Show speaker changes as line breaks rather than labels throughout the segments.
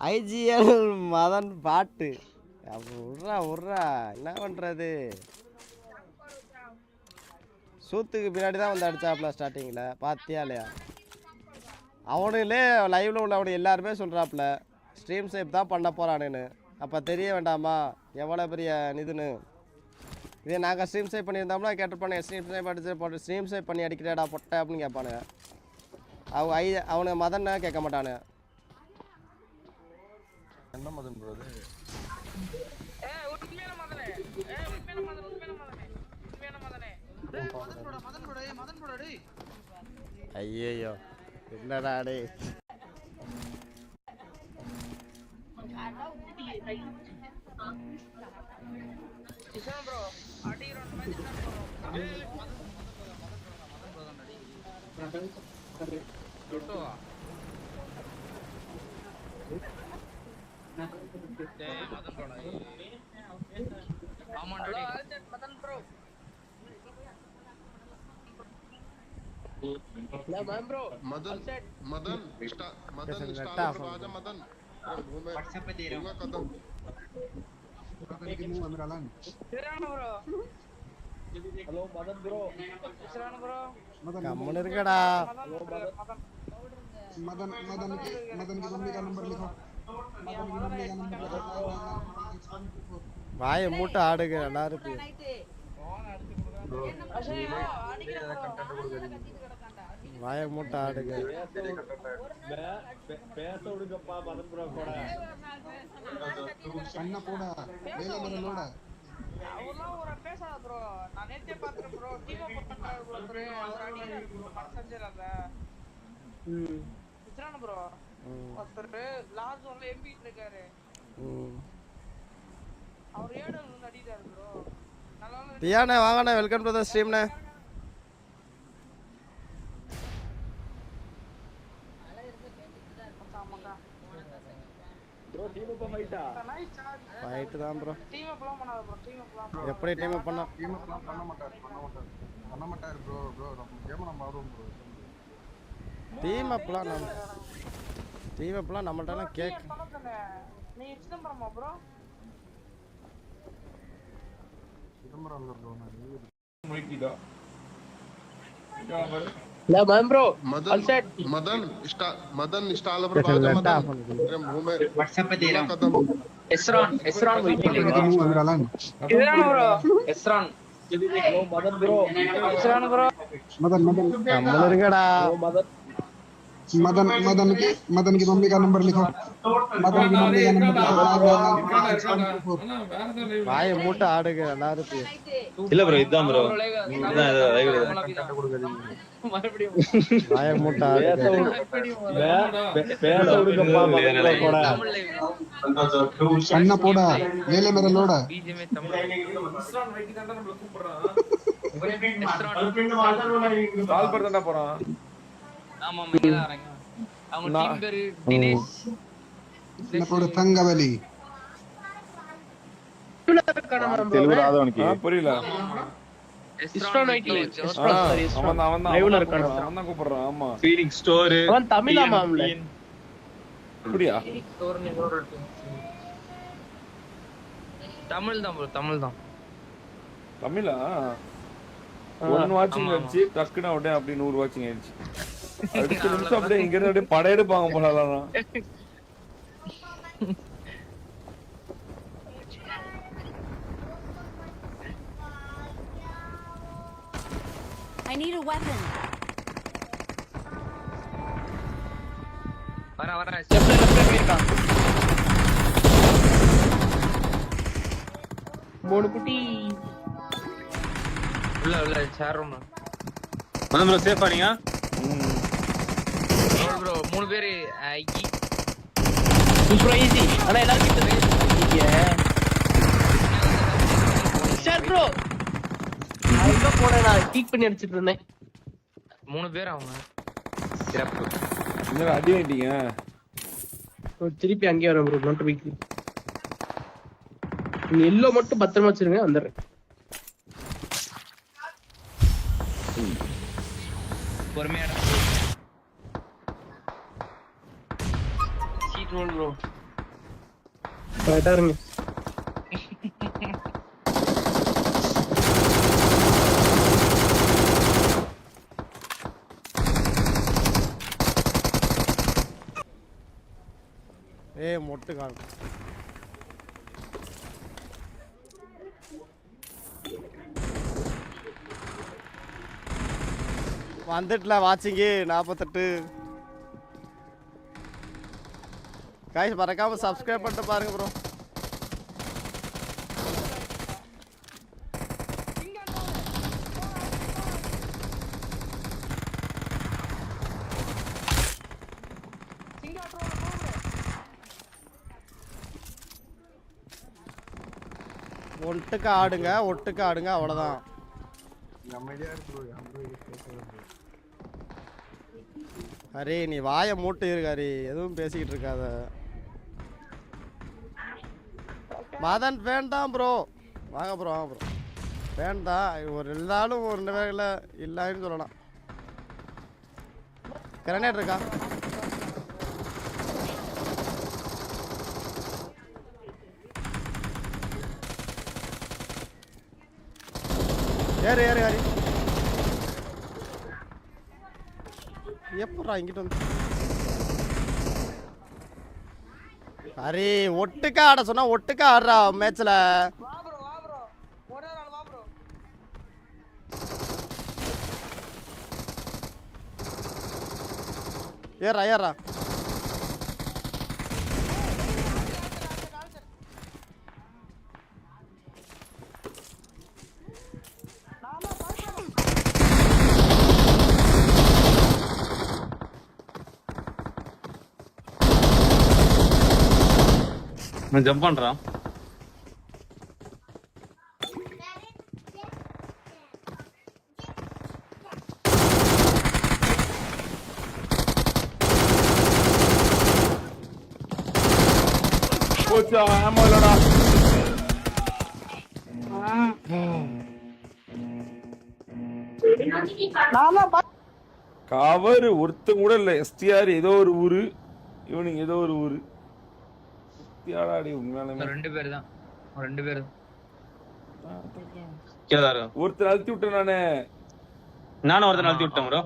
IGL Madan பாட்டு உர்றா உர்றா என்ன பண்ணுறது. சூத்துக்கு பின்னாடி தான் வந்து அடித்தாப்புல ஸ்டார்டிங்கில் பார்த்தியா இல்லையா. அவனுங்களே லைவில் உள்ளவனு எல்லாருமே சொல்கிறாப்புல ஸ்ட்ரீம் சேப் தான் பண்ண போகிறானுன்னு. அப்போ தெரிய வேண்டாமா எவ்வளோ பெரிய இதுன்னு. இதே நாங்கள் ஸ்ட்ரீம் சேப் பண்ணியிருந்தோம்னா கேட்டுருப்பானு ஸ்ட்ரீம் சேப் அடிச்சு போட்டு ஸ்ட்ரீம் சேப் பண்ணி அடிக்கிறேடா பொட்டை அப்படின்னு கேட்பானுங்க. அவனுங்க மதன்னா கேட்க மாட்டானு.
என்ன மதன் ப்ரோ அது?
உண்மையான மதனே. உண்மையான மதன் உண்மையான மதனே. மதன் ப்ரோ டேய்.
ஐயோ என்னடா டேய்.
கிஷன் ப்ரோ அடிக்குற மேட்ச் என்ன ப்ரோ? டோட்டோவா மதன் ப்ரோ ஆமாண்டா Madan bro. Madan bro Madan Madan Madan star पर आजा मदन व्हाट्सएप पे दे रहा हूं कदम Kiran bro hello Madan bro Kiran bro
come on இருக்கடா
मदन मदन की मम्मी का नंबर लिखो मदन की मम्मी का नंबर लिखो
வாயை மூட்டை ஆடுங்க நல்லா இருக்கு. வாயை மூட்டை ஆடுங்க
பேச விடுங்கப்பா மதன் ப்ரோ கூட
கண்ண போடா வேலை மரலோட
அவெல்லாம் ஒரு பேசாத ப்ரோ. நான் நேத்தே பார்த்தேன் ப்ரோ. டீம் போட்டாங்க ப்ரோ. அவர் அடி மனசஞ்சராத கிஷன் ப்ரோ ஒருத்தர் லாஸ்ட் ஒன்ல எம்பி இருக்காரு. அவர் ஏடல் வந்து அடிடாரு ப்ரோ.
தியானே வாங்கண்ணே வெல்கம் டு தி ஸ்ட்ரீம்ண்ணே.
ப்ரோ டீம் அப் ஃபைட்டா
ஃபைட் தான் ப்ரோ.
டீம் அப்லாம் பண்ணாத ப்ரோ. டீம் அப்லாம்
எப்படி டீம் அப் பண்ண
மாட்டார் ப்ரோ நம்ம கேம் நம்ம ஆடுவோம் ப்ரோ.
டீம் அப்லாம் நம்மள்ட்ட கேக்
நீ சிதம்பரமா ப்ரோ?
சிதம்பரம் ப்ரோ நான்
मोइटीडा
ला ma'am bro
Madan Madan stall पर आजा मदन तेरे मुंह में
व्हाट्सएप पे दे रहा हूं एसरॉन वेटिंग
किरण bro
एसरॉन
Madan bro Kiran bro
Madan
கம்மல் இருக்கடா.
मदन की मम्मी का नंबर लिखो मदन की मम्मी का नंबर लिखो
வாயை மூட்டை ஆடுங்க நல்லா இருக்கு.
இல்ல ப்ரோ இதான் ப்ரோ
மறுபடியும்
வாயை மூட்டை ஆடுங்க
பேச விடுங்கப்பா மதன் ப்ரோ கூட
கண்ண போடா வேலை மரலோட
बीजे में तमिल
இஸ்ரான் வைட்டி தான் நம்மள கூப்பிடுறான் கால் பண்ண தான போறான்.
ஆமா மையா வரங்க அவங்க டீம் பேர் தினேஷ்
கண்ண போட தங்கவலி
తెలుగు రాదు వానికి
புரியல
இஸ்ரான் வைட்டி
அவன் தான் கூப்பிடுறான். ஆமா
ఫీలింగ్ స్టోర్
அவன் தமிழா மாம்ல
அப்படியா
தமிழ் தான் ப்ரோ தமிழ் தான்
தமிழா? ஒன் வாட்சிங் ஆயிடுச்சு டக்குன்னு அப்படியே அப்படி 100 வாட்சிங் ஆயிடுச்சு. அடுத்த நிமிஷம் அப்படியே இங்க இருந்து அப்படியே படையெடுப்பாங்க போலாம்.
I need a weapon.
வர ஸ்டெப்ல இருக்கான் மூணு குட்டி உள்ள சேர் ரூம்
మనం బ్రో సేఫ్ అనియా
ப்ரோ மூணு பேர் ப்ரோ ஈஸி அட எல்லாரும் கிட்ட சார் ப்ரோ அங்க போறேன் நான் கிக் பண்ணி அடிச்சிட்டு இருந்தேன். மூணு பேர் அவங்க சிறப்பு.
என்ன அடி ஆயிட்டீங்க?
திருப்பி அங்கேயே வரேன் ப்ரோ. நாட் வீக் நீ எல்லோ மட்டும் பத்திரமா வச்சிருங்க வந்துடுறேன். பொறுமையா சீட் ரோல் ப்ரோ கரெக்டா இருங்க.
மொட்டு காணும். வந்துட்டுல வாட்சிங்கு 48. கைஸ் மறக்காம சப்ஸ்கிரைப் பண்ணிட்டு பாருங்க ப்ரோ. ஒட்டுக்க ஆடுங்க அவ்வளவுதான். ஹரி நீ வாயை மூட்டு இருக்கு ஹரி, எதுவும் பேசிக்கிட்டு இருக்காத. மதன் வேண்டாம் ப்ரோ, வாங்க ப்ரோ வாங்க ப்ரோ. வேண்டாம் ஒரு இருந்தாலும் ஒரு நிலையில் இல்லைன்னு சொல்லலாம். கிரனேட் இருக்கா? ஏறு ஏறு ஹரி. எப்படா இங்கிட்ட வந்து ஹரி ஒட்டுக்கா ஆட சொன்னா ஒட்டுக்கா ஆடுறா மேட்ச்ல. ஏறா ஏறா.
நான் ஜம்ப் பண்றான்.
போச்சா ஆமா இல்லடா. கவர் ஒருத்தன் கூட இல்ல. எஸ்டிஆர் ஏதோ ஒரு ஊரு, இவனுங்க ஏதோ ஒரு ஊரு. சுத்தியாடாடி உண்மையாலுமே
2 பேர் தான். 2 பேர்
கேதாரு
ஒருத்தர் அழுத்தி விட்டேன் நானு.
நானும் ஒருத்தன் அழுத்தி விட்டேன் ப்ரோ.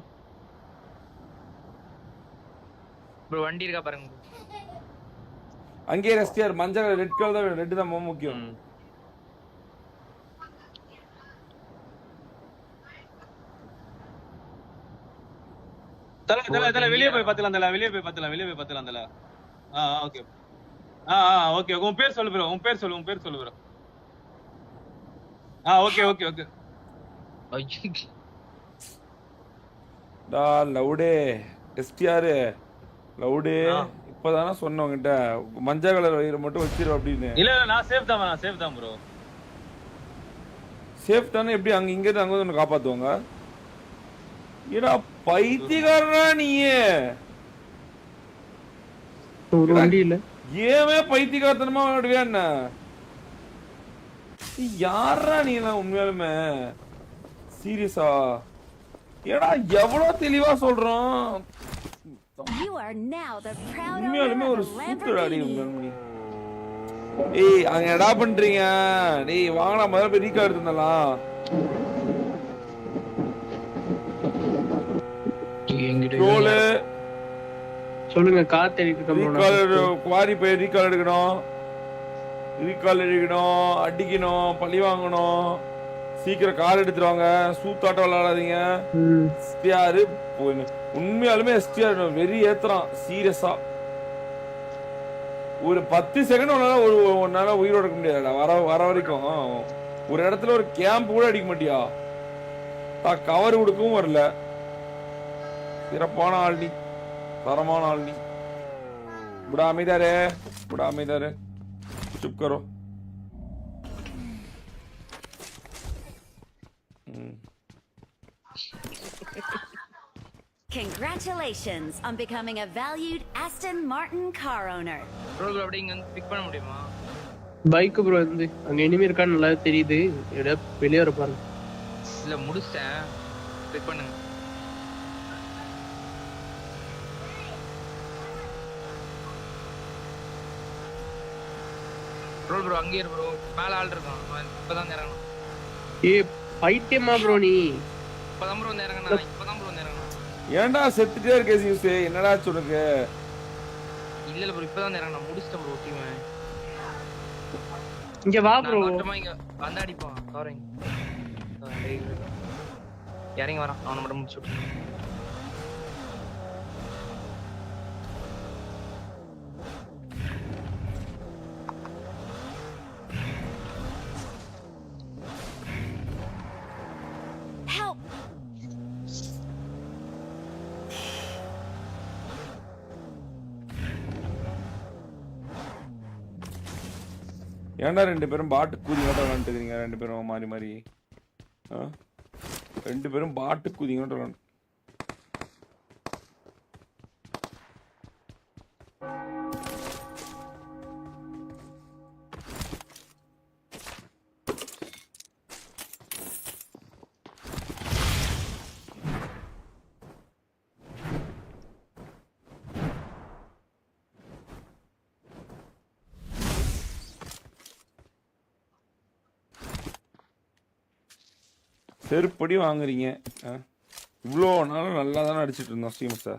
ப்ரோ வண்டி இருக்கா பாருங்க.
அங்கேயே எஸ்டிஆர் மஞ்சள் ரெட் கலர் தான், ரெட் தான் ரொம்ப முக்கியம்.
தல வெளியே போய் பாத்துலாம் தல, வெளியே போய் பாத்துலாம் தல. Okay okay. உன் பேர் சொல்லு ப்ரோ, உன் பேர் சொல்லு ப்ரோ. ஓகே.
டா லவுடே எஸ்டிஆர் லவுடே இப்பதானே சொன்னேன் உங்ககிட்ட மஞ்சள் கலர் வயிறு மட்டும் வச்சிரு அப்படின்னு.
இல்ல நான் சேஃப் தான் ப்ரோ.
சேஃப் தானே? எப்படி அங்க இங்க இருந்து அங்க வந்து காப்பாத்துவாங்க? ஏடா பைத்தியக்காரனா நீயே.
ஒரு வண்டி இல்ல.
ஏவே பைத்தியக்காரத்தனமா விளையாடுவியா என்ன? யாரா நீ எல்லாம் உண்மையாலுமே சீரியஸா? ஏடா எவ்வளவு தெளிவா சொல்றோம்.
You are now the proud
உண்மையாலுமே
owner
ஒரு
of a
சூப்பராடி
Lamborghini.
உண்மையாலுமே. ஏய் அங்க என்னடா பண்றீங்க? டேய் வாங்கடா முதல்ல போய் ரீகால் எடுத்துடலாம். ரோலு
சொல்லுங்க. கார் தேடிட்டு
ரீகால் குவாரி போய் ரீகால் எடுக்கணும், அடிக்கணும், பழி வாங்கணும். சீக்கிரம் கார் எடுத்துருவாங்க. சூத்தாட்டம் விளையாடாதீங்க. எஸ்டிஆர் உண்மையாலுமே எஸ்டிஆர் வெறி ஏத்துறான் சீரியஸா. ஒரு 10 செகண்ட் உன்னால உயிரோட இருக்க முடியாதுடா. வர வரைக்கும் ஒரு இடத்துல ஒரு கேம்ப் கூட அடிக்க மாட்டியா? கவர் கொடுக்கவும் வரல. சிறப்பான ஆள்னி, தரமான ஆள்னி. बुढ़ा इधर है चुप करो.
Congratulations on becoming a valued Aston Martin car owner.
Bro அப்படியே இங்க வந்து பிக் பண்ண முடியுமா?
பைக் ப்ரோ வந்து அங்க எனிமி இருக்கான்னு நல்லா தெரியுது. எடா வெளிய வர பாருங்க.
இல்ல முடிச்சேன். பிக் பண்ணுங்க. ப்ரோ அங்கே இரு ப்ரோ. மேல ஆள் இருக்கான். அவன் இப்பதான் இறங்கணும்.
ஏய் பைத்தியமா ப்ரோ நீ?
இப்பதான் ப்ரோ இறங்கணும். இப்பதான் ப்ரோ இறங்கணும்.
ஏன்டா செத்துட்டே இருக்க சியூஸ்? என்னடா சொல்லுங்க?
இல்ல ப்ரோ இப்பதான் இறங்கணும். முடிச்சிட்டேன் ப்ரோ டீம்.
இங்க வா ப்ரோ.
மொத்தமா இங்க வந்து அடிப்பான். கவரிங். இறங்கி வரான். அவனை மட்டும் முடிச்சு விட்டு.
Help!
ஏன்டா ரெண்டு பேரும் பாட்டு கூதிங்கோட்ட விளாண்டுக்கிறீங்க? ரெண்டு பேரும் மாறி மாறி. ரெண்டு பேரும் பாட்டு கூதிங்கோட்ட விளாண்டு. செருப்படி வாங்குறீங்க. இவ்வளோ நாளும் நல்லா தானே அடிச்சுட்டு இருந்தோம் ஸ்ரீமஸை.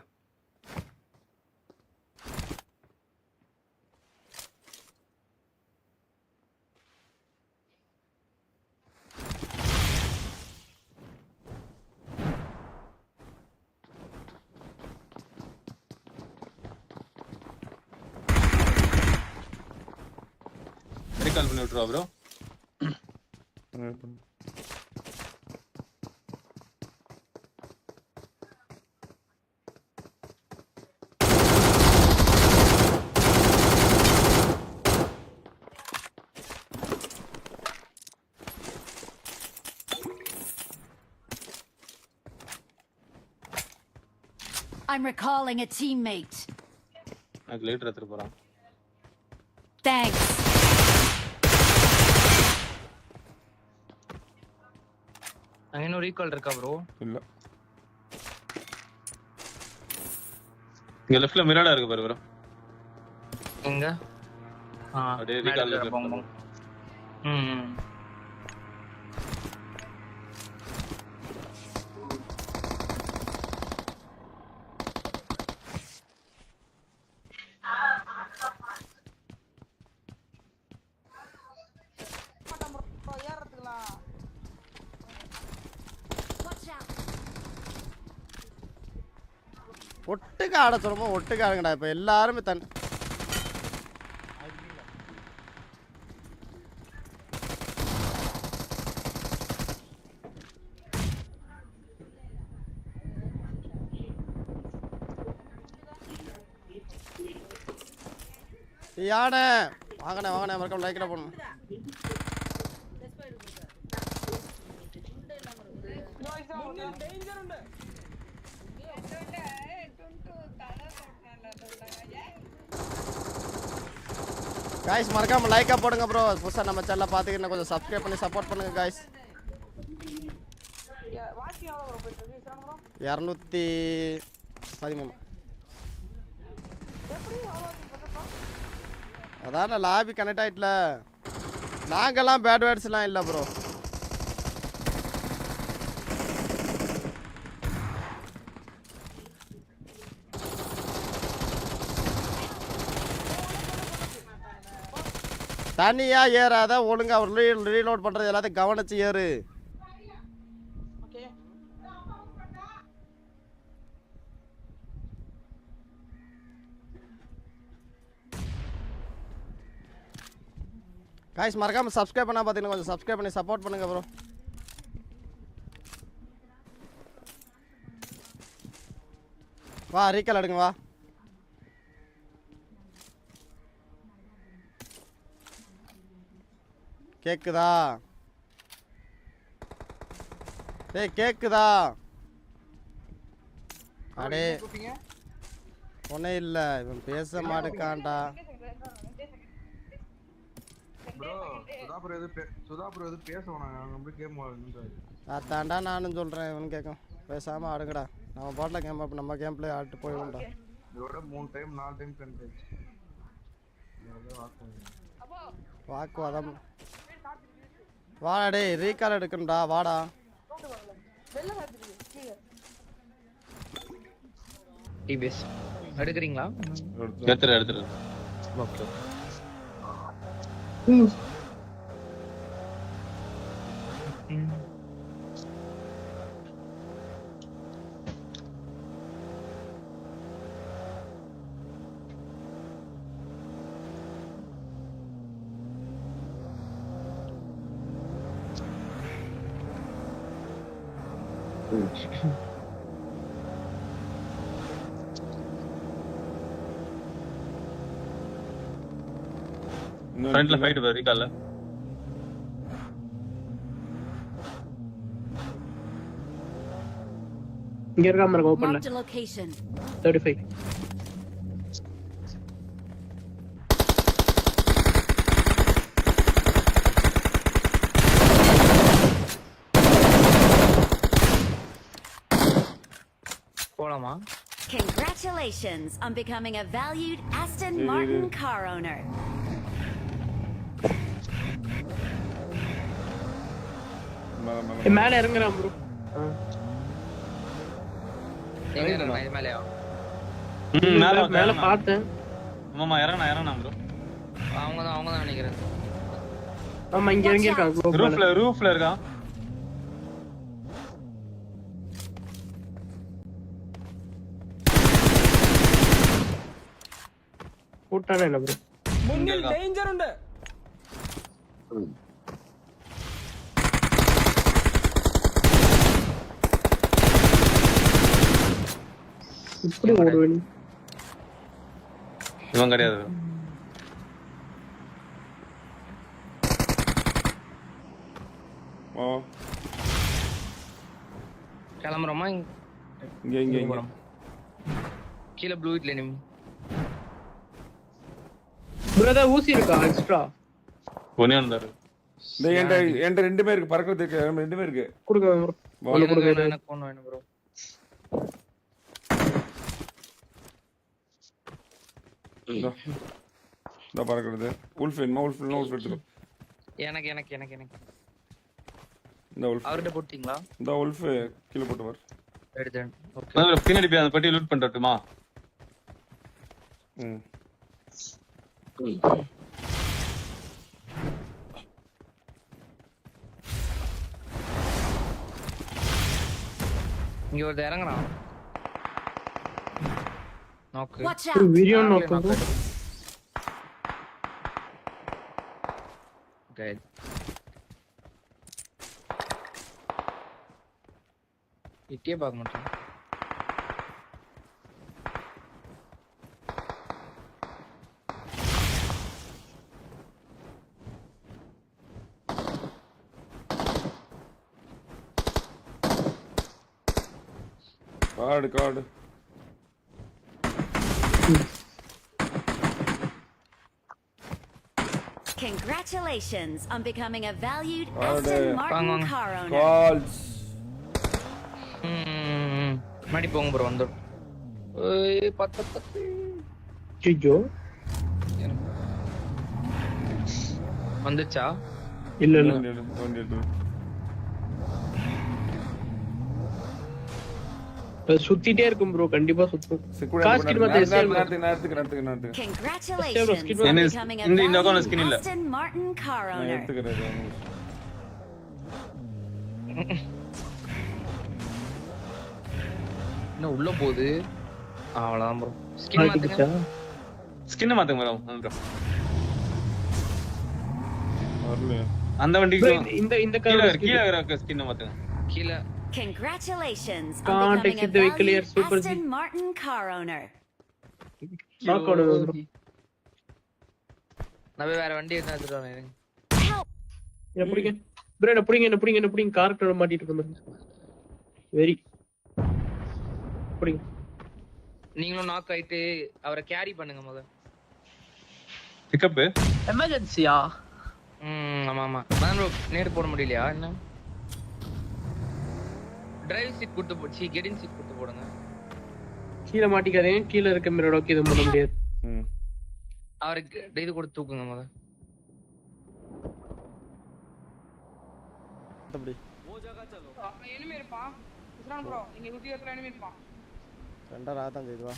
ரீகால் பண்ணி விட்டுருவா bro.
I'm recalling a teammate.
எனக்கு லேட்டர் எடுத்துட்டு போறான்.
Thanks.
அங்க இன்னும் ரீகால் இருக்கா ப்ரோ?
இல்ல.
இங்க லெஃப்ட்ல மிராடா இருக்கு பாரு ப்ரோ.
எங்க?
அப்படியே ரீகால்
போங்க. ம்.
ஒட்டுக்க ஆட சொல்லுமோ ஒட்டுக்க ஆடுங்கடா. இப்போ எல்லாருமே யானை வாங்கண்ணே வாங்கண்ணே மறக்காம லைக்கில் போடணும். காய்ஸ் மறக்காம லைக்கா போடுங்க ப்ரோ. புதுசாக நம்ம சேனலை பார்த்துக்கிட்டு கொஞ்சம் சப்ஸ்கிரைப் பண்ணி சப்போர்ட் பண்ணுங்க காய்ஸ். 213. அதான் லாபி கனெக்ட் ஆயிட்டல. நாங்கெல்லாம் பேட் வேர்ட்ஸ்லாம் இல்லை ப்ரோ. தனியா ஏறாத, ஒழுங்கா ரீலோட் பண்றது எல்லாத்தையும் கவனிச்சு ஏறு. காய்ஸ் மறக்காம சப்ஸ்கிரைப் பண்ணா பார்த்தீங்கன்னா கொஞ்சம் சப்ஸ்கிரைப் பண்ணி சப்போர்ட் பண்ணுங்க ப்ரோ. வா ரீகால் எடுங்க வா. கேக்குதா? டேய் கேக்குதா? அடே ஒன்னே இல்ல, இவன் பேச மாட்டேக்கான்டா.
ப்ரோ சுதாபுரம் எது பேசணும். நம்ம கேம் ஆடுன்றாரு.
அதான்டா நானும் சொல்றேன். இவன் கேட்கும் பேசாம ஆடுங்கடா. நம்ம பாட்டில் கேம் நம்ம கேம் பிளே ஆட்டு போயிடும்டா.
இதோட 3 டைம் 4 டைம் கண்டிச்சு.
வாக்குவாதம். வாடா டேய், ரீகால் எடுக்கணும்டா, வாடா.
டிபிஎஸ் எடுக்கிறீங்களா?
எடுத்துரு.
ஓகே.
ஃப்ரண்ட்ல ஃபைட் பாரு ரீகால்ல.
இங்க இருக்கா பாருங்க ஓபன்ல.
Marked a location.
35.
போலாமா?
Congratulations on becoming a valued Aston Martin car owner.
மேல இறங்குறான் ப்ரோ.
எங்க இறங்கணும்? இது மேலயா?
மேல பார்த்தேன்.
ஆமா இறங்கனா ப்ரோ.
அவங்க தான் நினைக்கிறேன்.
ஆமா இங்க இறங்கி இருக்காங்க.
ரூஃப்ல இருக்கான்.
கூட்டானே என்ன ப்ரோ?
முன்னில் டேஞ்சர் உண்டு.
இப்படி ஓடுவேன்.
இவன் கிடையாது.
கிளம்புறோமா?
இங்க
கீழே ப்ளூ வீட்ல நிம்.
பிரதர் ஊசி இருக்கா எக்ஸ்ட்ரா?
ஒண்ணே வந்தாரு.
டேய் என்கிட்ட ரெண்டுமே இருக்கு, பறக்கிறதுக்கு ரெண்டுமே இருக்கு.
கொடுங்க ப்ரோ.
எனக்கு ஒண்ணு வேணும் ப்ரோ.
இந்த பறக்கிறது உல்ஃப் வேணுமா? உல்ஃப் எடுத்துக்கோ.
எனக்கு
இந்த உல்ஃப்
அவர்கிட்ட போட்டீங்களா?
இந்த உல்ஃப் கீழே போட்டு வர
எடுத்தேன். ஓகே.
பின்னாடி போய் அந்த பட்டி லூட் பண்ணட்டுமா?
இங்க ஒரு இறங்குறான். ஓகே.
Watch out.
வீடியோ நோக்கு.
Good. இட்டியே பார்க்க மாட்டேன்.
காடு
Congratulations on becoming a valued Aston Martin car owner.
Calls
மாடி போங்க ப்ரோ. வந்து ஏய் 10
ஜிஜோ
வந்துச்சா?
இல்ல சுத்திட்டே இருக்கும் ப்ரோ. கண்டிப்பா சுத்தும். காஸ்கிட் மத்த
நேரத்துக்கு
Congratulations on becoming a valued Aston Martin car owner.
இன்னும் உள்ள போகுது. அவ்வளவுதான் ப்ரோ. ஸ்கின் மாத்துங்க.
ஸ்கின் மாத்துங்க ப்ரோ.
வரல
அந்த வண்டிக்கு
இந்த
கீழ இருக்க ஸ்கின் மாத்துங்க.
கீழ.
Congratulations on
Can't
becoming
exit
a
the vehicle here,
valued
Super
Aston Martin car owner.
Knock out bro.
நான் வேற வண்டி எடுத்துட்டு வரேன்.
என்ன புடிங்க ப்ரோ? என்ன புடிங்க கார்க்குள்ள மாட்டிட்டு இருக்க வெரி புடிங்க.
நீங்களும் நாக் ஆயிட்டு அவரை கேரி பண்ணுங்க முத.
பிக்கப்
எமர்ஜென்சியா?
ஆமா மதன் ப்ரோ நேடு போட முடியலையா என்ன? டிரைவ் சீட் கொடுத்து போச்சு. கெடின் சீட் கொடுத்து போடுங்க.
கீழ மாட்டிக்காதீங்க. கீழ இருக்க மிரர் ஓகே இது பண்ண முடியாது.
அவருக்கு இது கொடுத்து தூக்குங்க முத.
அப்படி
எனிமி இருப்பான் இஸ்ரான் ப்ரோ இங்க குட்டி இடத்துல எனிமி இருப்பான்.
ரெண்டா ராதான் செய்துவா.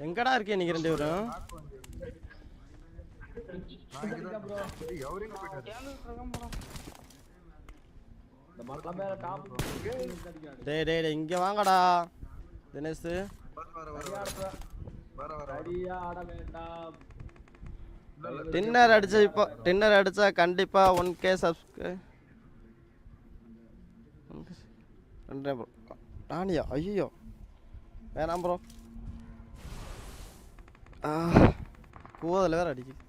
எங்கடா இருக்கே நீங்க ரெண்டு பேரும்? டேய் டேய் டேய் இங்க வாங்கடா தினேஷ். டின்னர் அடிச்சு இப்போ டின்னர் அடிச்சா கண்டிப்பா 1k சப்ஸ்கிரைப். ராணியா ஐயோ வேணாம் ப்ரோ. கூவதில் வேற அடிக்குது.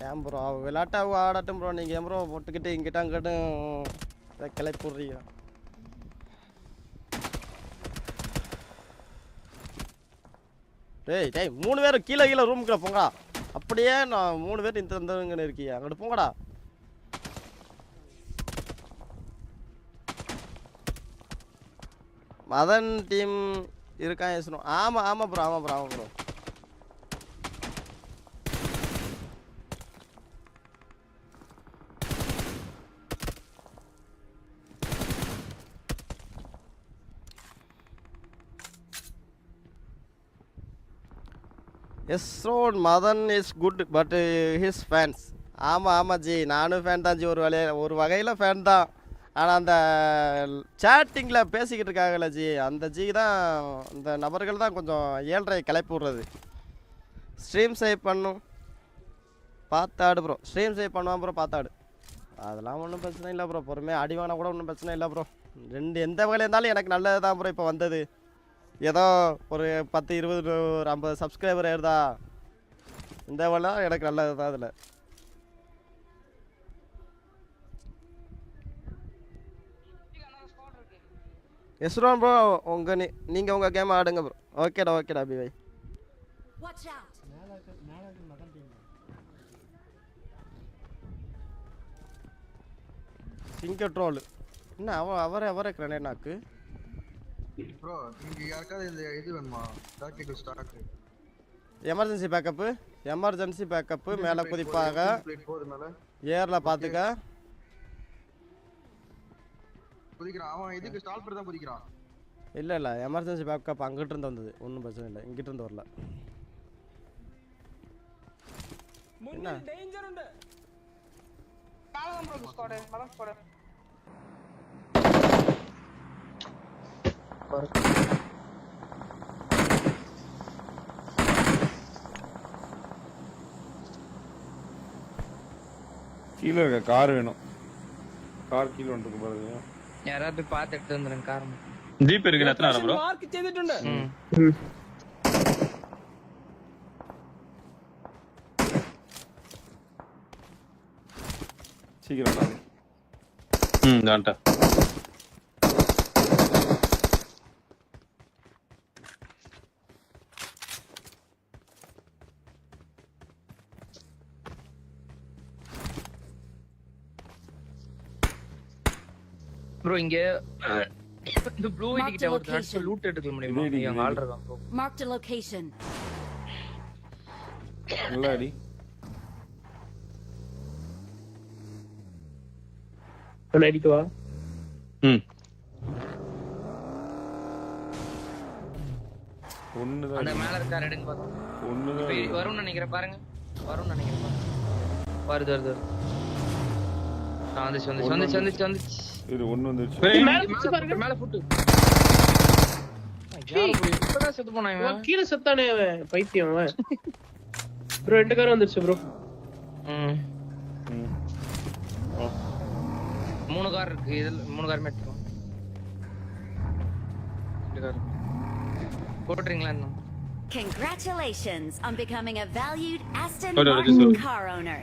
ஏன் ப்ரோ விளையாட்டா ஆடட்டும் ப்ரோ. நீங்கள் ஏன் ப்ரோ போட்டுக்கிட்டு இங்கிட்ட அங்கிட்டும் கிளப்பி விட்றீங்க. டேய் டேய் 3 பேர் கீழே கீழே ரூமுக்குள்ள போங்கடா. அப்படியே நான் 3 பேர் இந்த தந்தவங்கன்னு இருக்கீங்க. அங்கிட்டு போங்கடா. மதன் டீம் இருக்கான் யோசனும். ஆமாம் ஆமாம் ப்ரோ ஆமாம் ப்ரோ ஆமாம் ப்ரோ. எஸ்ரோன் Madan is good but his fans. ஆமாம் ஆமாம் ஜி நானும் ஃபேன் தான் ஜி. ஒரு வகையில் ஃபேன் தான். ஆனால் அந்த சேட்டிங்கில் பேசிக்கிட்டு இருக்காங்கல்ல ஜி அந்த ஜி தான் அந்த நபர்கள் தான் கொஞ்சம் 7:30 கிளப்பி விட்றது. ஸ்ட்ரீம் சேவ் பண்ணும் பார்த்தாடு ப்ரோ. ஸ்ட்ரீம் சேவ் பண்ணுவான் ப்ரோ பார்த்தாடு. அதெல்லாம் ஒன்றும் பிரச்சனை இல்லை ப்ரோ. பொறுமையாக அடி வாங்கினா கூட ஒன்றும் பிரச்சனை இல்லை ப்ரோ. எந்த வகையில் இருந்தாலும் எனக்கு நல்லது தான் ப்ரோ. இப்போ வந்தது ஏதோ ஒரு 10 20 ஒரு 50 சப்ஸ்கிரைபர் ஏறுதா இந்த வகையில் எனக்கு நல்லது தான். அதில் எஸ்ரோன் ப்ரோ நீங்கள் உங்கள் கேம் ஆடுங்க ப்ரோ. ஓகேடா ஓகேடா அபி பாய். சிங்க ட்ரோல் என்ன அவரே கிரனேட் நாக்கு
ப்ரோ. இங்க யாருக்காவது இந்த இது வேணுமா? டாக்டிக்கல் ஸ்டாக்
எமர்ஜென்சி பேக்கப்பு மேலே குதிப்பாக ஏரில் பார்த்துக்க
குதிக்கிறான் அவன். இதுக்கு ஸ்டால்பர் தான் குதிக்கிறான்.
இல்லை எமர்ஜென்சி பேக்கப் அங்கிட்டு இருந்து வந்தது. ஒன்றும் பிரச்சனை இல்லை. இங்கிட்டு இருந்து வரல. என்ன
டேஞ்சர் உண்டு. காலம் ப்ரோ ஸ்குவாட் மதன் ஸ்குவாட்.
கீழே இருக்க கார் வேணும். கார் கீழே வந்துருக்கு பாருங்க.
யாராவது போய் பார்த்து எடுத்து வந்துருங்க காரணம்.
ஜீப் இருக்கு எத்தனை வர ப்ரோ?
மார்க் செய்துட்டு
சீக்கிரம் வாங்க.
தான்டா.
ப்ரோ இங்க இந்த ப்ளூ கிட்ட ஒரு நட்ஸ் லூட் எடுக்க முடியுமா? எங்க ஆள் இருக்கான் ப்ரோ.
Marked a location.
நல்லா அடி.
நான் அடிக்கவா?
ஒண்ணுதான்.
அந்த மேல இருக்க ரெடுங்க பாருங்க.
ஒண்ணுதான்
வரும்னு நினைக்கிறேன் பாருங்க. வரும்னு நினைக்கிறேன் பாருங்க. வருது. வந்துச்சு.
இது ஒண்ணு வந்துருச்சு.
மேல பாருங்க.
மேல ஃபுட். இப்பதான் செத்து போனான் இவன்.
கீழ செத்தானே அவன் பைத்தியம் அவன். ப்ரோ 2 கார் வந்துருச்சு ப்ரோ.
3 கார் இருக்கு. இதுல 3 கார் எடுத்துக்கோ. 2 கார் போட்றீங்களா இன்னும்?
Congratulations on becoming a valued Aston
Hold on,
Martin
just hold.
car owner.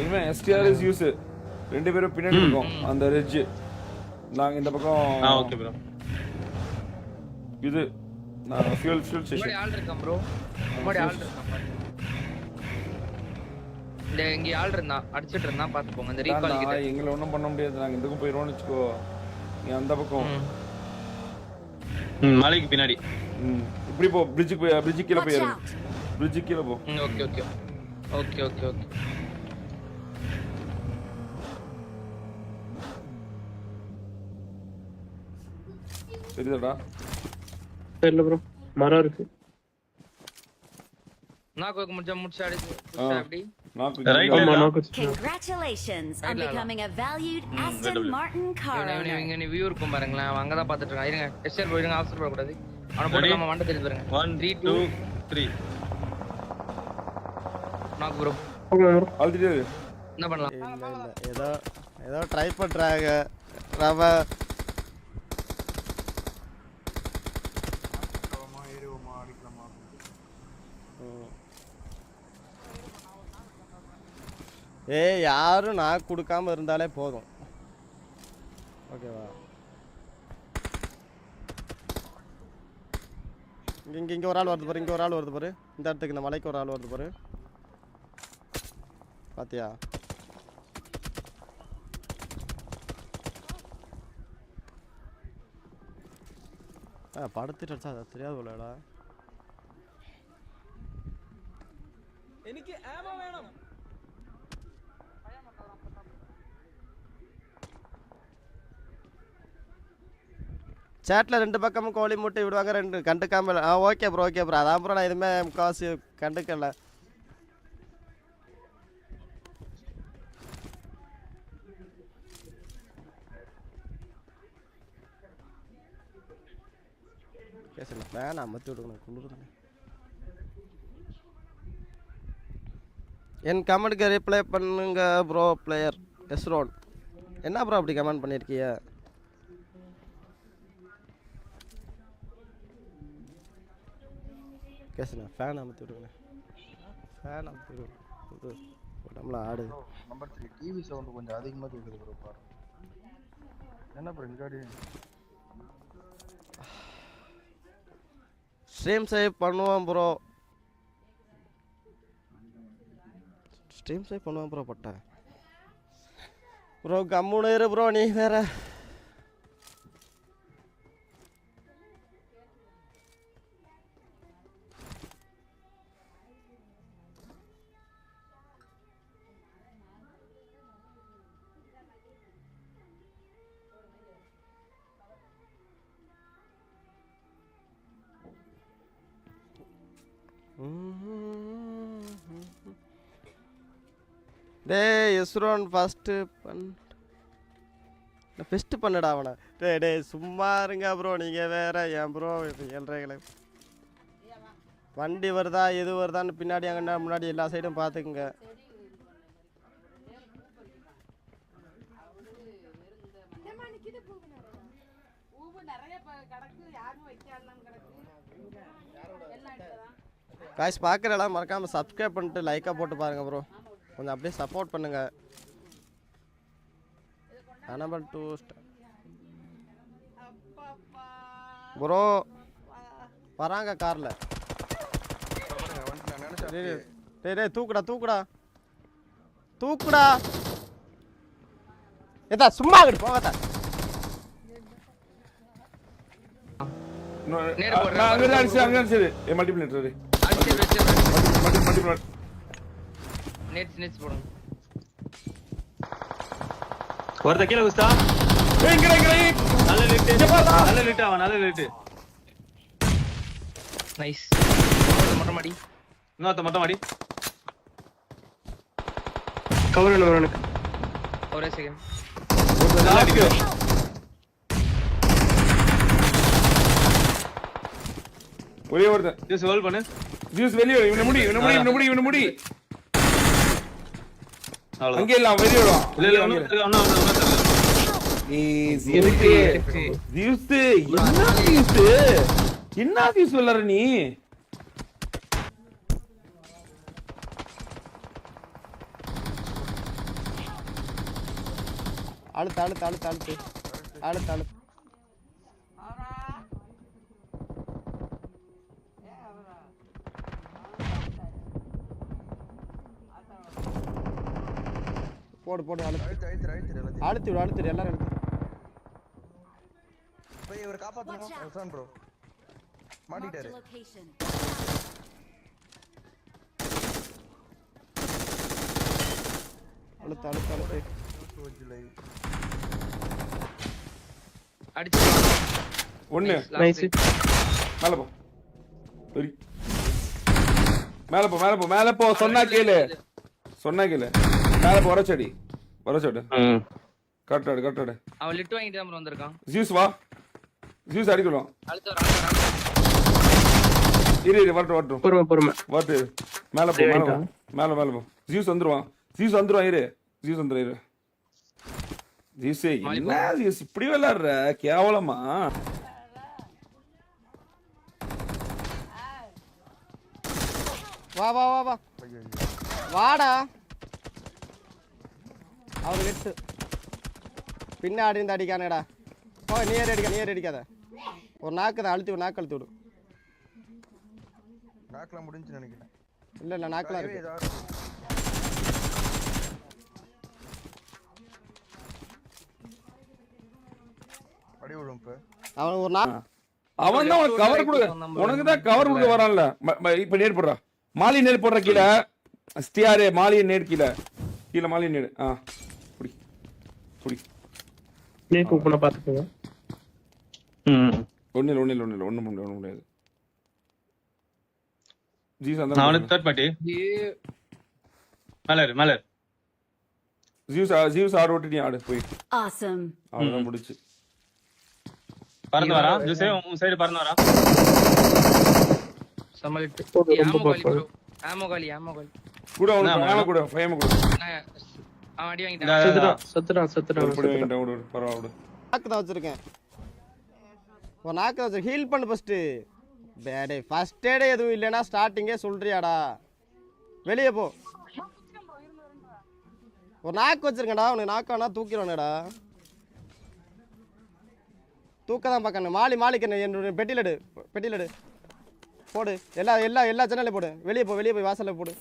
இவன் எஸ்டிஆர்எஸ் யூஸ் 2 பேரும் பின்னாடி இருக்கோம் அந்த ரெட்ஜ். நாங்க இந்த பக்கம்
ஓகே ப்ரோ.
இது நான் ஃபியூல்
முன்னாடி
ஸ்டேஷன்.
ஆள் இருக்கான் ப்ரோ. முன்னாடி ஆள் இருக்கான் பாரு. இந்த இங்க ஆள் இருந்தான் அடிச்சிட்டு இருந்தான் பாத்துக்கோங்க. இந்த ரீகால் கிட்ட
எங்களை ஒண்ணும் பண்ண முடியாது. நாங்க இதுக்கு போயிரோம்னு வெச்சுக்கோ. நீ அந்த பக்கம்
மலைக்கு பின்னாடி
இப்படி போ. bridge கீழ
Watch
போயிரு.
out.
bridge கீழ போ.
Okay okay okay okay okay.
தெரியுதாடா?
தெரியல ப்ரோ. மரம் இருக்கு.
நான் கோக்கு முடிச்சா அடிச்சு அப்படி.
Right.
ஆமா நாக்கு.
Congratulations on becoming a valued Aston Martin car owner.
இவங்க நீ வியூ இருக்கும் பாருங்களேன். அவன் அங்கதான் பாத்துட்டு இருக்கான். இருங்க டெஸ்டர் போயிடுங்க. அவசர படக்கூடாது. அவனை போட்டு நம்ம மண்டை தெரிஞ்சு பாருங்க.
1 3 2 3
நாக்கு ப்ரோ.
ஆல்ரெடி
என்ன பண்ணலாம்?
இல்ல ஏதோ ட்ரை பண்றாங்க. ரவ
ஏறுவோமா அடிக்கலாமா?
யாரும் நான் கொடுக்காம இருந்தாலே போதும். ஓகேவா? இங்க ஒரு ஆள் வருது பாரு. இங்க ஒரு ஆள் வருது பாரு. இந்த இடத்துக்கு இந்த மலைக்கு ஒரு ஆள் வருது பாரு. பாத்தியா? படுத்துட்டு அடிச்சா அது தெரியாது போலடா.
எனக்கு ஆமா வேணும்.
சேட்ல 2 பக்கமும் கோழி முட்டை விடுவாங்க. 2 கண்டுக்காம. Okay bro okay bro. அதான் ப்ரோ நான் எதுவுமே முக்காவாசி கண்டுக்கல. பேசல வேணாம் அமர்த்தி விடுங்க குளிருங்க. என் கமெண்ட்க்கு ரிப்ளை பண்ணுங்க ப்ரோ. பிளேயர் எஸ்ரோன் என்ன ப்ரோ அப்படி கமெண்ட் பண்ணியிருக்கீங்க? கேசுண்ணா ஃபேன் அமர்த்தி விடுங்க. ஃபேன் அமர்த்தி விடுங்க. உடம்புல ஆடுது.
நம்பர் 3 டிவி சவுண்ட் கொஞ்சம் அதிகமா கேக்குது ப்ரோ. பாரு என்ன ப்ரோ இங்காடி
ஸ்ட்ரீம் சேவ் பண்ணுவோம் ப்ரோ. ஸ்ட்ரீம் சேவ் பண்ணுவோம் ப்ரோ. பட்டேன் ப்ரோ. கம்முன்னு இரு ப்ரோ. நீ வேற டேய் எஸ்ரோன் ஃபர்ஸ்ட் பண்ணுடா அவனை. டேய் சும்மா இருங்க ப்ரோ. நீங்கள் வேற ஏன் ப்ரோ ஏழ்றைகளை வண்டி வருதா எது வருதான்னு பின்னாடி அங்கே முன்னாடி எல்லா சைடும் பார்த்துக்குங்க. காய்ஸ் பார்க்குறலாம் மறக்காமல் சப்ஸ்கிரைப் பண்ணிட்டு லைக்காக போட்டு பாருங்கள் ப்ரோ. கொஞ்சம் அப்படியே சப்போர்ட் பண்ணுங்க. அனபல் 2 ப்ரோ வராங்க கார்ல. டேய் தூக்குடா ஏதா சும்மா அங்கிட்டு போகாத.
நேரா போறேன்.
அங்க அடிச்சு மல்டிப்ளேட்டர்
அடிச்சு வெச்சு
மல்டிப்ளேட்டர்
நெட்ஸ் போடுங்க.
ஒருத்த கீழ குஸ்தா.
இங்க
நல்ல லிட்டு அவன் நல்ல லிட்டு.
நைஸ். மொட்டை மாடி.
இன்னொருத்த மொட்டை மாடி.
கவர் வேணும் எனக்கு.
ஒரே செகண்ட்.
நல்லா அடிக்கு.
ஒரே ஒருத்தன்.
ஜூஸ் ஹோல்ட் பண்ணு.
ஜூஸ் வெளிய வா. இவனை முடி.
அவ்வளவுதான்.
அங்கே இல்ல வெளிய வா.
இல்ல ஒண்ணு
எதுக்கு ஜூஸ் என்ன ஜூஸ் விளையாடுற நீ?
அழுத்து. போடு அழுத்து எல்லாரும் அழுத்து.
போய் இவரை காப்பாத்தணும். எஃப்ரான் ப்ரோ மாட்டிட்டாரு.
Location.
அழுத்து.
அடிச்சு.
ஒண்ணு.
நைஸ்.
மேல போ. மேல போ. சொன்னா கேளு. மேல போ. வரச்சடி. கரெக்டாடு.
அவன் லிட் வாங்கிட்டு தான் வந்திருக்கான்.
ஜூஸ் வா. ஜூஸ் அடிக்கலாம்.
அடுத்து வரான்.
இரு வரட்டும்.
பொறுமை.
வரட்டு. மேல போ. ஜூஸ் வந்துருவான். இரு. ஜூஸ் என்ன ஜூஸ் இப்படி விளையாடுற கேவலமா?
வா வாடா. அவரு வெட்டு பின்னாடி இருந்து அடிக்கானேடா. நீ அடிக்காத. ஒரு நாக்கு அழுத்தி விடு.
நாக்கலாம் முடிஞ்சு நினைக்கிறேன்.
இல்ல நாக்கலாம் இருக்கு.
அடி விடும் இப்ப.
அவன் ஒரு நாக்கு
அவன் தான் கவர் கொடுக்க. உனக்கு தான் கவர் கொடுக்க வரான்ல. இப்ப நேர் போடுறா. மாலி நேர் போடுற கீழே. ஸ்டியாரே மாலி நேர் கீழே மாலி நேர். புடி.
நீ கூப்பன பாத்துக்கோங்க.
ஒண்ணு முடியாது. ஜீஸ் அந்த
நான் தேர்ட் பார்ட்டி. மேல
ஜீஸ் ஆடு ஓட்டி நீ ஆடு போய்.
Awesome.
அவன் முடிச்சு.
பறந்து வரா. ஜூஸே உன் சைடு பறந்து வரா.
சமலிட்டு. ஆமோ காலி.
கூட அவன் கூட ஃபைம் கூட.
அவன் அடி வாங்கிட்டான்.
செத்துறான்.
பரவாயில்லை.
நாக்கு தான் வச்சிருக்கேன். ஒரு நாக்கு வச்சு ஹீல் பண்ணு ஃபர்ஸ்ட். பேடே ஃபர்ஸ்ட் எய்ட் எதுவும் இல்லைன்னா ஸ்டார்டிங்கே சொல்றியாடா. வெளியே போ. ஒரு நாக்கு வச்சிருக்கேன்டா. உனக்கு நாக்கானா தூக்கிடுவானேடா. தூக்க தான் பார்க்கணும். மாலிக்கு என்னோட பெட்டியில் எடு. போடு. எல்லா ஜன்னலையும் போடு. வெளியே போய் வாசலில் போடு.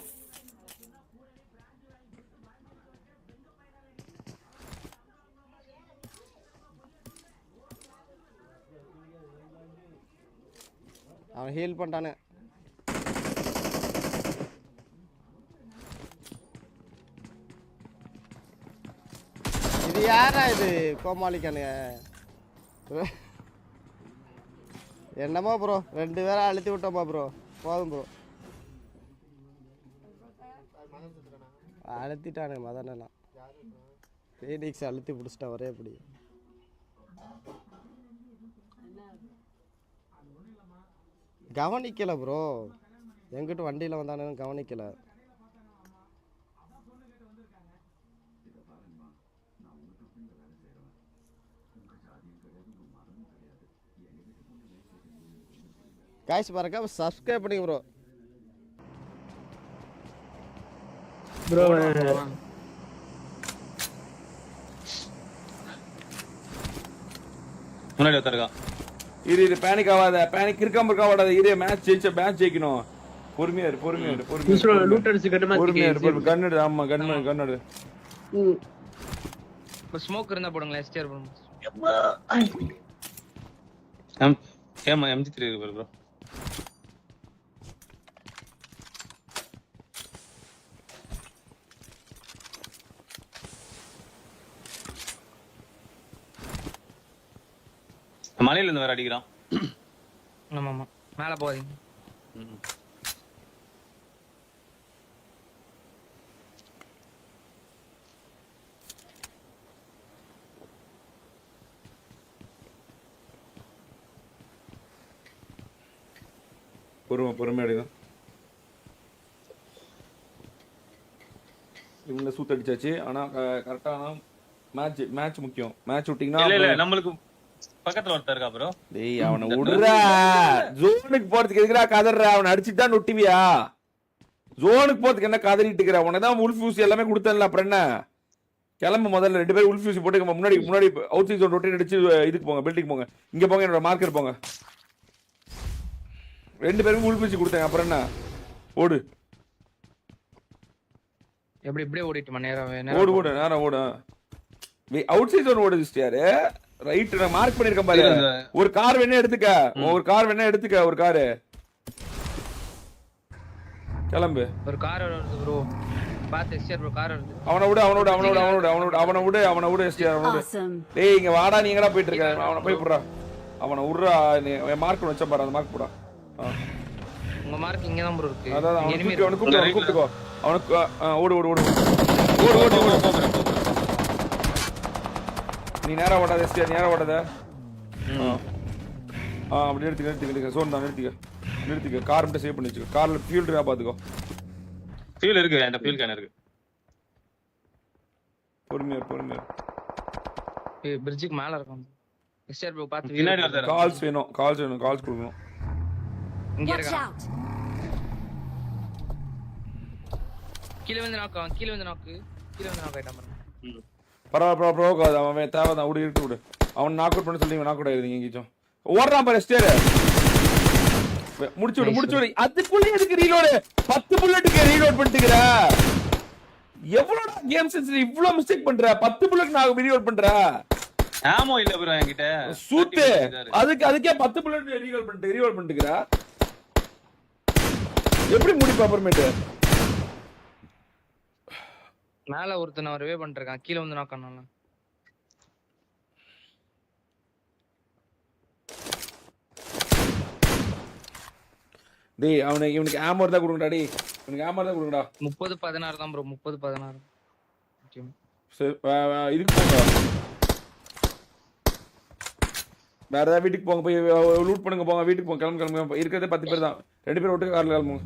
அவன் ஹீல் பண்ணிட்டானே. இது யாரா இது கோமாளிக்கானு? என்னமோ ப்ரோ 2 பேரை அழுத்தி விட்டோமா ப்ரோ? போதும் ப்ரோ. அழுத்திட்டானே மதனெல்லாம். ஃபீனிக்ஸ் அழுத்தி பிடிச்சிட்டா ஒரே அப்படி. கவனிக்கல ப்ரோ. எங்கிட்ட வண்டியில் வந்தானு கவனிக்கல. காய்ஸ் பாருங்க. சப்ஸ்கிரைப் பண்ணுங்க ப்ரோ.
முன்னாடி ஒருத்தருக்கான்.
இரு பேனிக் ஆகாத. பேனிக் இருக்காம இரு. மேட்ச் ஜெயிக்கணும். பொறுமையா இரு.
லூட் அடிச்சு
கண்ணு. ஆமா கண்ணு.
ஸ்மோக் இருந்தா போடுங்களேன். ஸ்டியர் போடுங்க.
MG3 இருக்கு ப்ரோ. மலையில இருந்து வேற அடிக்கிறான்.
ஆமா ஆமா மேல போகாதீங்க.
பொறுமை அடிக்கும். இவங்கள சூத்தடிச்சாச்சு. ஆனா கரெக்டான மேட்ச் முக்கியம். மேட்ச் விட்டீங்கன்னா
இல்ல நம்மளுக்கு பக்கத்துல ஒருத்தர் இருக்கா ப்ரோ.
டேய் அவனை விடுறா. ஜோனுக்கு போறதுக்கு எதுக்குடா கதறற? அவனை அடிச்சிட்டு தான் நொட்டிவியா? ஜோனுக்கு போறதுக்கு என்ன கதறிட்டு இருக்கற? உனக்கு தான் உல்ஃப் ஃபியூஸ் எல்லாமே கொடுத்தேன்ல, அப்புறம் என்ன? கிளம்பு முதல்ல. 2 பேரும் உல்ஃப் ஃபியூஸ் போட்டு முன்னாடி அவுட் சைட் ஜோன் ரொட்டேட் அடிச்சு இதுக்கு போங்க, பில்டிங் போங்க. இங்க போங்க, என்னோட மார்க்கர் போங்க. 2 பேரும் உல்ஃப் ஃபியூஸ் கொடுத்தேன், அப்புறம் என்ன? ஓடு.
எப்படி இப்படியே ஓடிட்டு நேரம்
ஓடு நேரம் ஓடு. அவுட் சைட் ஜோன் ஓடு சிஸ்டர். ரைட் நான் மார்க் பண்ணிருக்கேன் பாரு. ஒரு கார் வேணா எடுத்துக்க. ஒரு கார் கிளம்பு.
ஒரு கார் வருது ப்ரோ. பாத்து எஸ்ஆர் ப்ரோ கார் வருது.
அவனை விடு எஸ்ஆர். டேய் இங்க வாடா. நீ எங்கடா போயிட்டு இருக்க? அவனை போய் புடுறா. அவனை விடுறா. நீ மார்க் பண்ண வச்ச பாரு. அந்த மார்க் போடா.
உங்க மார்க் இங்க தான் ப்ரோ இருக்கு.
அதான் அவனை கூப்பிட்டுக்கோ. அவனுக்கு ஓடு. நீ நேரா ஓடாத எஸ்ஆர், நேரா ஓடாத. அப்படி நிறுத்திக்க. சோன் தான் நிறுத்திக்க. கார் மட்டும் சேவ் பண்ணி வச்சுக்கோ. கார்ல ஃபியூல் இருக்கா பாத்துக்கோ.
ஃபியூல் இருக்கு, அந்த ஃபியூல் கேன் இருக்கு.
பொறுமையா.
ஏய் பிரிட்ஜுக்கு மேல இருக்கும். எஸ்ஆர் ப்ரோ பாத்து
பின்னாடி வரதா.
கால்ஸ் வேணும். கால்ஸ் கொடுக்கணும்.
இங்க இருக்கா. கீழ வந்து நாக்கு ஆயிட்டான் பாருங்க.
பரவாயில்ல. அவன் தேவைதான். விடு. அவன் நாக் அவுட் பண்ண சொல்லி நாக் அவுட் ஆயிருந்தீங்க எங்கேயும். ஓடுறான் பாரு எஸ்டேர். முடிச்சு விடு. அதுக்குள்ள எதுக்கு ரீலோடு? 10 புல்லட்டுக்கு ரீலோட் பண்ணிட்டுக்கிற. எவ்வளவு கேம் சென்ஸ் இவ்வளவு மிஸ்டேக் பண்ற? 10 புல்லட் நான் ரீலோட் பண்ற.
ஆமோ இல்ல ப்ரோ என்கிட்ட.
சூத்து. அதுக்கே 10 புல்லட் ரீலோட் பண்ணிட்டுக்கிற. எப்படி முடிப்பா அப்புறமேட்டு?
மேல ஒருத்தன வரவே பண்ணிருக்கான். கீழ வந்து நாக் பண்ணானே.
டேய் இவனுக்கு ஆமர் தான் கொடுங்கடா. டேய் இவனுக்கு ஆமர் தான் கொடுங்கடா.
30-16 தான் ப்ரோ. 30-16.
சரி இதுக்கு போங்க. வேற ஏதாவது வீட்டுக்கு போங்க. போய் லூட் பண்ணுங்க. போங்க வீட்டுக்கு போங்க. கிளம்பு. இருக்கிறதே 10 பேர் தான். 2 பேர் ஒட்டுக்க கார்ல கிளம்புங்க.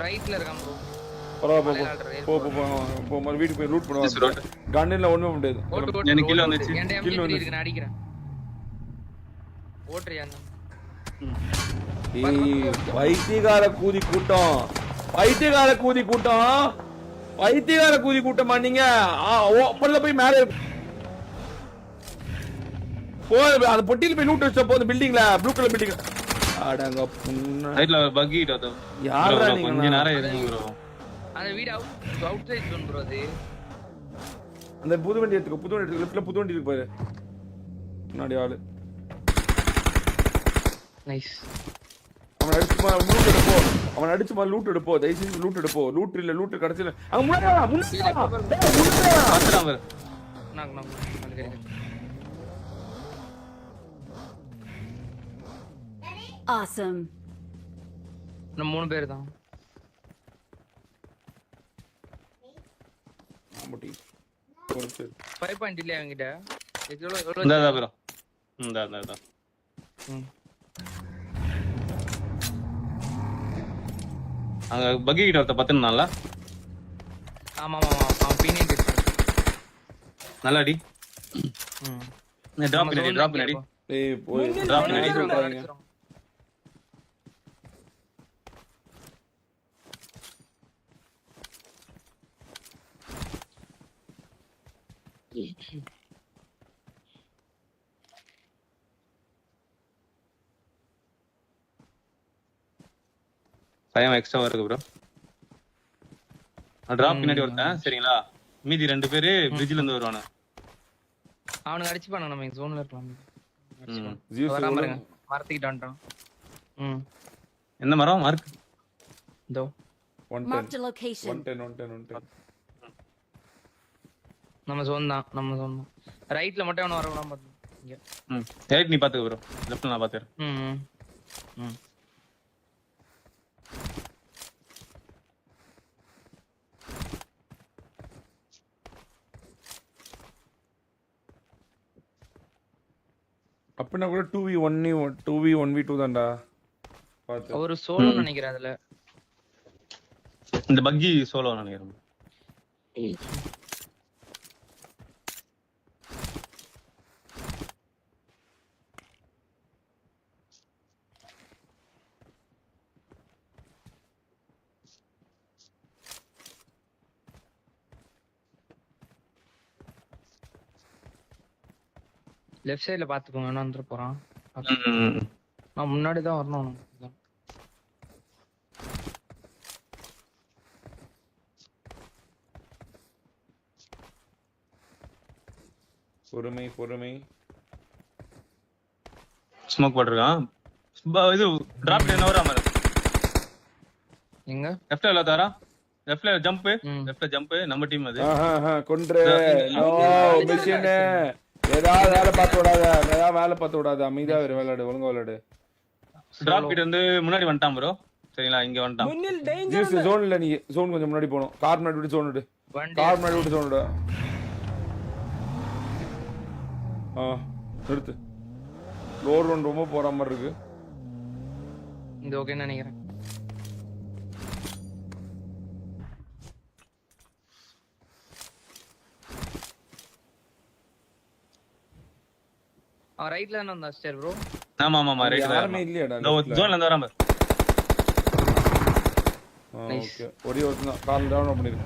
ரைட்ல இருக்கான் ப்ரோ.
போ வீட்டுக்கு போய் லூட் பண்ணுவாங்க. கன்னில ஒண்ணுமே முடியாது.
எனக்கு கில் வந்துச்சு.
கில் வந்து நான் அடிக்கிறேன். ஓட்றியா?
பைத்தியகார கூதி கூட்டமா நீங்க? ஓப்பன்ல போய் மேல போ. அந்த பொட்டியில போய் லூட் வச்சா போதும். பில்டிங்ல ப்ளூ கலர் பில்டிங். அடங்க புண்ணா.
ரைட்ல பக்கிட் அத.
யாரா நீங்க?
கொஞ்ச நேரம் இருங்க ப்ரோ.
அந்த வீட் அவுட் சைட் ஜோன் ப்ரோ. அது
அந்த புது வண்டி எடுத்துக்கோ. லெஃப்ட்ல புது வண்டி இருக்கு பாரு. முன்னாடி ஆளு.
நைஸ்.
அவன் அடிச்சுமா லூட் எடுப்போ. தயவு செஞ்சு லூட் எடுப்போ. லூட் கடைசில அங்க முன்னாடி
பாத்துறாங்க.
Awesome.
நம்ம 3 பேர் தான்.
ஆமாடி.
5 பாயிண்ட் இல்ல அவங்கிட்ட. எவ்வளவு
இந்தா ப்ரோ. இந்தா. அங்க பக்கி கிட்ட ஒருத்த பத்துனால.
ஆமா அவன் பீனியன் கிட்ட.
நல்லா அடி. டிராப் பண்ணி.
ஏய் போய்
டிராப் பண்ணி. டைம் எக்ஸ்ட்ரா இருக்கு ப்ரோ. டிராப் பின்னாடி வரேன் சரிங்களா? மீதி 2 பேரு பிரிட்ஜ்ல இருந்து வருவானே.
அவனுக்கு அடிச்சுப்பானே. நம்ம ஜோன்ல இருக்கலாம்.
பாருங்க
மரத்துக்கிட்ட வந்துட்டான்.
என்ன மரம்? மார்க்
இதோ
110 location.
110.
நம்ம ஜோன் தான். ரைட்ல மட்டும் அவன வரவலாம் பாத்து. இங்க.
ரைட் நீ பாத்துக்க ப்ரோ, லெஃப்ட்ல நான் பாத்துறேன்.
ம் ம்.
அப்படின்னா கூட 2v1v2 தான்டா. பாத்து
ஒரு சோலோ நினைக்கிறேன் அதுல.
இந்த பக்கி சோலோ நினைக்கிறேன்.
லெஃப்ட் சைடுல பாத்துக்கோங்க, என்ன வந்துட்டு போறான். நான் முன்னாடி தான் வரணும்.
பொறுமை.
ஸ்மோக் போட்டுருக்கான். இது டிராப் என்ன வர மாதிரி.
எங்க
லெஃப்ட்ல இல்ல தாரா, லெஃப்ட்ல ஜம்ப் நம்ம டீம் அது.
கொன்று நோ மிஷன். ஏதாவது வேலை பார்த்து விடாத, அமைதியா விளையாடு, ஒழுங்கா விளையாடு.
டிராப் கிட்ட வந்து முன்னாடி வந்துட்டான் ப்ரோ. சரிங்களா, இங்க வந்துட்டான்.
ஜூஸ் ஜோன்ல நீ ஜோன் கொஞ்சம் முன்னாடி போணும். கார் முன்னாடி விட்டு ஜோன் விடு. நிறுத்து. லோர் ஒன் ரொம்ப போற மாதிரி இருக்கு.
இந்த ஓகே நினைக்கிறேன். ரைட்ல என்ன வந்தா ஸ்டேர் ப்ரோ?
ஆமா ரைட் தான்.
யாருமே இல்லையாடா
ஜோன்ல இருந்து வராம.
ஓகே, ஒரே ஒருத்தன் கால் டவுன் பண்ணிரு.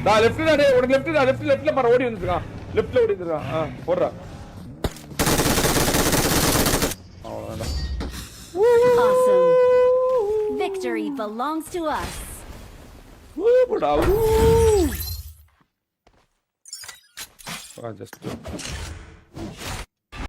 டா லெஃப்ட்ல டேய், ஒரு லெஃப்ட்ல பாரு, ஓடி வந்துட்டான். லெஃப்ட்ல ஓடி வந்துட்டான். போடுறா. அவ்வளவுதான்.
Awesome. Victory belongs to us.
Just